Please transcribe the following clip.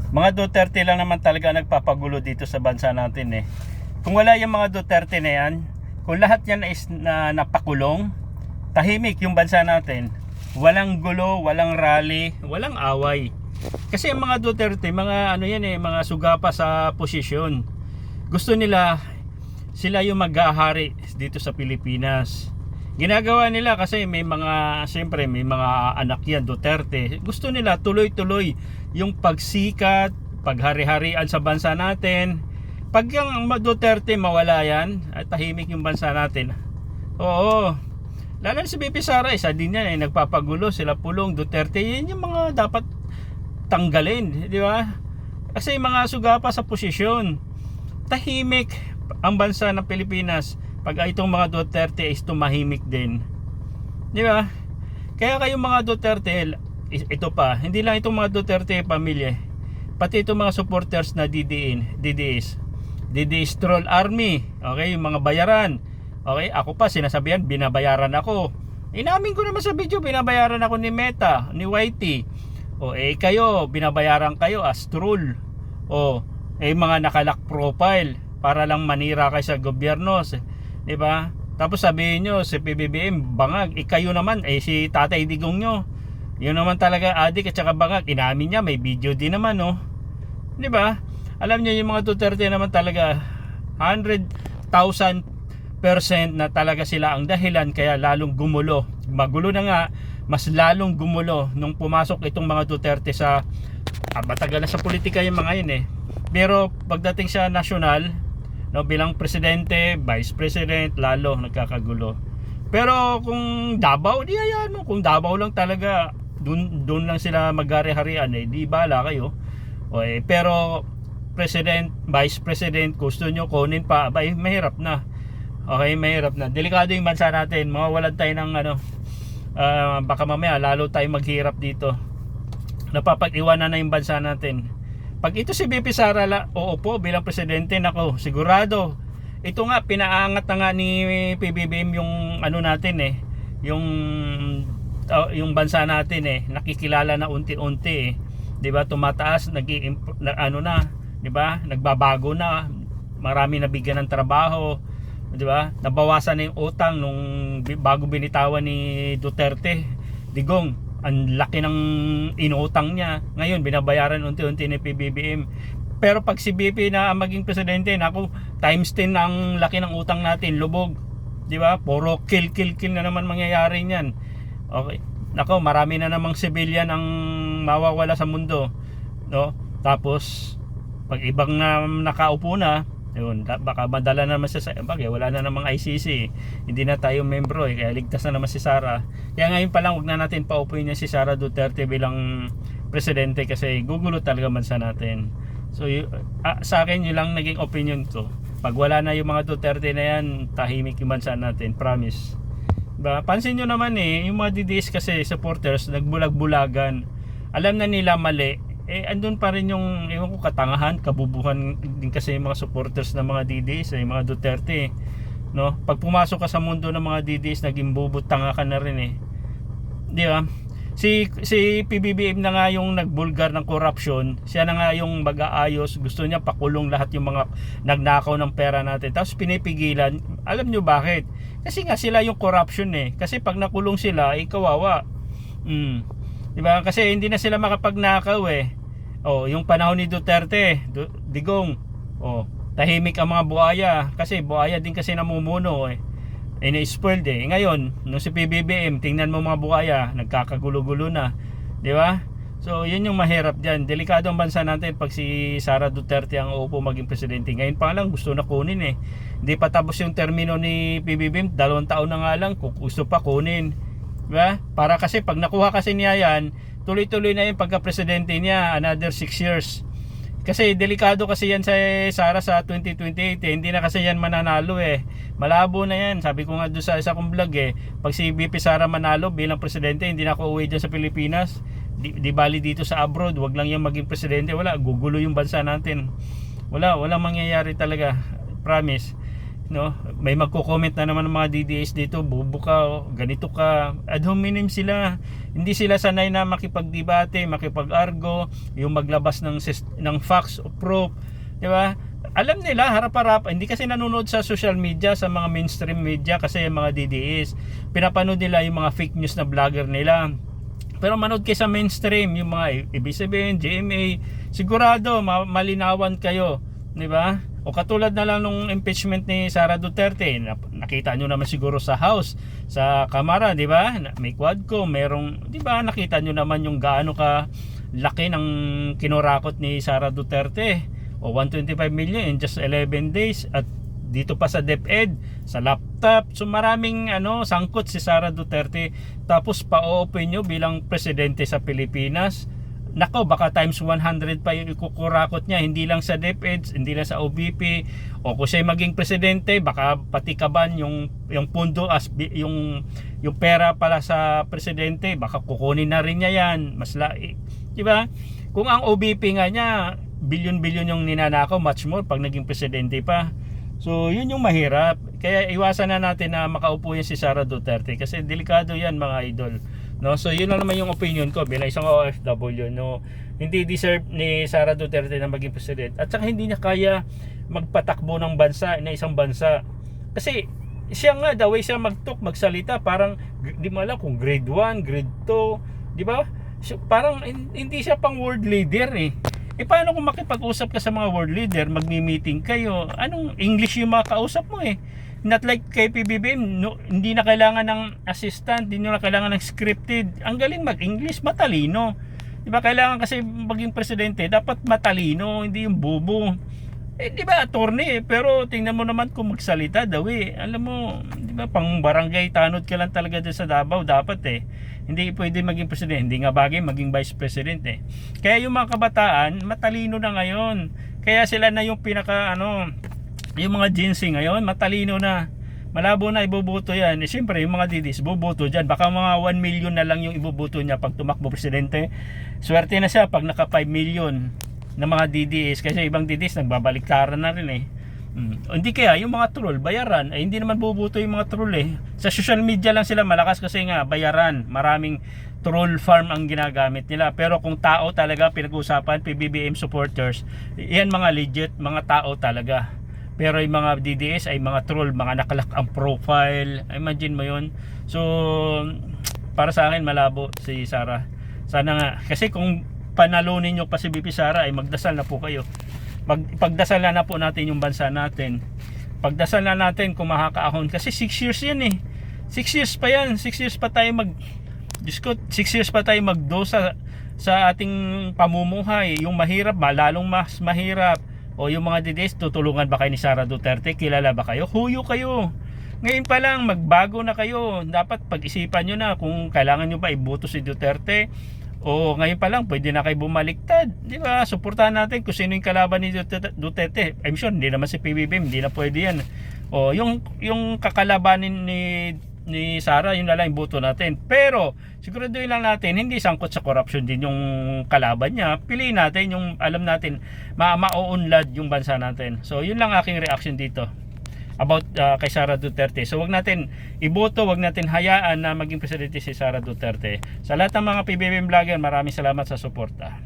Mga Duterte lang naman talaga nagpapagulo dito sa bansa natin eh. Kung wala yung mga Duterte na yan, kung lahat yan is napakulong, tahimik yung bansa natin. Walang gulo, walang rally, walang away. Kasi yung mga Duterte, mga ano yan eh, mga sugapa sa posisyon. Gusto nila sila yung maghahari dito sa Pilipinas. Ginagawa nila kasi may mga, siyempre may mga anak yan, Duterte. Gusto nila tuloy-tuloy yung pagsikat, paghari-harian sa bansa natin. Pag yung Duterte mawala yan, at tahimik yung bansa natin. Oo. Lalo na si BP Sara, isa din yan, nagpapagulo, sila Pulong, Duterte. Yan yung mga dapat tanggalin, di ba? Kasi mga sugapa sa posisyon. Tahimik ang bansa ng Pilipinas. Pag itong mga Duterte is tumahimik din. Di ba? Kaya kayong mga Duterte, ito pa, hindi lang itong mga Duterte pamilya, pati itong mga supporters na DDS Troll Army, okay, yung mga bayaran. Okay, ako pa sinasabihan, binabayaran ako. Inamin ko naman sa video, binabayaran ako ni Meta, ni YT. O kayo, binabayaran kayo as troll. O mga nakalock profile para lang manira kayo sa gobyerno. Diba? Tapos sabihin nyo si PBBM bangag, kayo naman si Tatay Digong nyo, yun naman talaga adik at saka bangag. Inamin niya, may video din naman, no? Diba? Alam nyo yung mga Duterte naman talaga 100,000% na talaga sila ang dahilan kaya lalong gumulo. Magulo na nga, mas lalong gumulo nung pumasok itong mga Duterte sa matagal na sa politika yung mga yun eh. Pero pagdating sa nasyonal, no, bilang presidente, vice president, lalo nagkakagulo. Pero kung Davao, di ayan mo. Kung Davao lang talaga, dun lang sila maghari-harian eh, di bala kayo. Pero president, vice president, gusto nyo kunin pa, abay, mahirap na. Okay, mahirap na. Delikado yung bansa natin. Mawawalan tayo ng baka mamaya lalo tayo maghirap dito. Napapag-iwanan na yung bansa natin. Pag ito si BP Sara oo po bilang presidente, nako sigurado ito nga pinaangat na nga ni PBBM yung ano natin eh, yung bansa natin eh, nakikilala na unti-unti eh, 'di ba? Tumataas, di ba? Nagbabago na, marami nabigyan ng trabaho, 'di ba? Nabawasan na yung utang nung bago binitawan ni Duterte Digong. Ang laki ng inutang niya. Ngayon binabayaran unti-unti ni PBBM. Pero pag si BP na maging presidente, naku, times 10 ang laki ng utang natin, lubog. 'Di ba? Puro kill na naman mangyayari niyan. Okay. Nako, marami na namang civilian ang mawawala sa mundo, no? Tapos pag ibang nakaupo na, yun, baka madala naman siya sa bagay, wala na namang ICC, hindi na tayo membro kaya ligtas na naman si Sara. Kaya ngayon pa lang wag na natin paupuin niya si Sara Duterte bilang presidente kasi gugulo talaga bansa natin. So sa akin yun lang naging opinion ko. Pag wala na yung mga Duterte na yan, tahimik yung bansa natin, promise. Diba? Pansin nyo naman yung mga DDS kasi supporters nagbulag-bulagan, alam na nila mali, andun pa rin yung ewan ko, katangahan, kabubuhan din kasi yung mga supporters ng mga DDS, yung mga Duterte, no? Pag pumasok ka sa mundo ng mga DDS, naging bubot, tanga ka na rin di ba? Si PBBM na nga yung nagbulgar ng corruption, siya na nga yung mag-aayos, gusto niya pakulong lahat yung mga nagnakaw ng pera natin, tapos pinipigilan. Alam nyo bakit? Kasi nga sila yung corruption kasi pag nakulong sila, kawawa. Diba? Kasi hindi na sila makapagnakaw yung panahon ni Duterte, Digong, tahimik ang mga buhaya kasi buhaya din kasi namumuno na-spoiled Ngayon, nung si PBBM, tingnan mo mga buhaya, nagkakagulo-gulo na, di ba? So, yun yung mahirap diyan. Delikado ang bansa natin pag si Sara Duterte ang uupo maging presidente. Ngayon pa lang gusto na kunin Hindi pa tapos yung termino ni PBBM, 2 taon na nga lang, gusto pa kunin. Diba? Para kasi pag nakuha kasi niya yan, tuloy-tuloy na yung pagka-presidente niya, another 6 years. Kasi delikado kasi yan sa Sara sa 2028 hindi na kasi yan mananalo Malabo na yan. Sabi ko nga doon sa isa kong vlog pag si BP Sara manalo bilang presidente, hindi na ako uwi dyan sa Pilipinas. Di bali dito sa abroad, wag lang yan maging presidente, wala, gugulo yung bansa natin. Walang mangyayari talaga, promise. no? May magko-comment na naman ng mga DDS dito, bubo ka, ganito ka. Ad hominem sila. Hindi sila sanay na makipagdebate, makipag-argo, yung maglabas ng facts o proof, di ba? Alam nila harap-harap, hindi kasi nanonood sa social media, sa mga mainstream media kasi yung mga DDS. Pinapanood nila yung mga fake news na vlogger nila. Pero manood kayo sa mainstream, yung mga ABS-CBN, GMA, sigurado malinawan kayo, di ba? O katulad na lang nung impeachment ni Sara Duterte, nakita nyo naman siguro sa House, sa Kamara, di ba? May Quadcom, merong, di ba? Nakita nyo naman yung gaano ka laki ng kinurakot ni Sara Duterte. O 125 million in just 11 days, at dito pa sa DepEd, sa laptop. So maraming sangkot si Sara Duterte. Tapos pa-open nyo bilang presidente sa Pilipinas. Nako, baka times 100 pa yung ikukurakot niya, hindi lang sa DepEd, hindi lang sa OBP. O kung siya maging presidente, baka pati kaban yung pundo yung pera pala sa presidente, baka kukunin na rin niya yan. Di ba? Kung ang OBP nga niya bilyon-bilyon yung ninanakaw, much more pag naging presidente pa. So yun yung mahirap. Kaya iwasan na natin na makaupo yan si Sara Duterte kasi delikado yan, mga idol. No, so yun lang naman yung opinion ko bilang isang OFW, no. Hindi deserve ni Sara Duterte na maging president, at saka hindi niya kaya magpatakbo ng bansa, na isang bansa. Kasi siya nga, the way siya magsalita, parang di mo alam kung grade 1, grade 2, di ba? Parang hindi siya pang world leader eh. Paano kung makipag-usap ka sa mga world leader, magmi-meeting kayo, anong English yung makausap mo eh? Not like kay PBBM, no, hindi na kailangan ng assistant, hindi na kailangan ng scripted. Ang galing mag-English, matalino. Diba, kailangan kasi maging presidente, dapat matalino, hindi yung bobo. Diba, attorney pero tingnan mo naman kung magsalita daw eh. Alam mo, diba, pang barangay tanod ka lang talaga dyan sa Davao, dapat eh. Hindi pwede maging presidente, hindi nga bagay maging vice president eh. Kaya yung mga kabataan, matalino na ngayon. Kaya sila na yung yung mga Gen Z ngayon, matalino na. Malabo na iboboto yan. Siyempre, yung mga DDS, boboto dyan. Baka mga 1 million na lang yung iboboto niya pag tumakbo presidente. Swerte na siya pag naka 5 million na mga DDS. Kasi ibang DDS, nagbabaliktaran na rin eh. Hindi kaya, yung mga troll, bayaran. Hindi naman boboto yung mga troll eh. Sa social media lang sila malakas kasi nga, bayaran. Maraming troll farm ang ginagamit nila. Pero kung tao talaga, pinag-uusapan, PBBM supporters, yan mga legit, mga tao talaga. Pero yung mga DDS ay mga troll, mga nakalak ang profile. Imagine mo yun. So, para sa akin, malabo si Sara. Sana nga, kasi kung panalunin nyo pa si BP Sara, ay magdasal na po kayo. Pagdasal na po natin yung bansa natin. Pagdasal na natin kung makakaahon. Kasi 6 years yan eh. 6 years pa yan. 6 years pa tayo Diyos ko, 6 years pa tayo magdo sa ating pamumuhay. Yung mahirap, lalong mas mahirap. O yung mga DDS, tutulungan ba kayo ni Sara Duterte? Kilala ba kayo? Huyo kayo. Ngayon pa lang, magbago na kayo. Dapat pag-isipan nyo na kung kailangan nyo ba iboto si Duterte. O ngayon pa lang, pwede na kayo bumaliktad. Di ba? Suportahan natin kung sino yung kalaban ni Duterte. I'm sure, hindi naman si PBBM, hindi na pwede yan. O yung kakalabanin ni Sara, yun na lang yung boto natin. Pero siguraduhin lang natin hindi sangkot sa corruption din yung kalaban niya. Piliin natin yung alam natin ma-unlad yung bansa natin. So yun lang aking reaction dito about kay Sara Duterte. So wag natin iboto, wag natin hayaan na maging presidente si Sara Duterte. Sa lahat ng mga PBBM vlogger, maraming salamat sa suporta.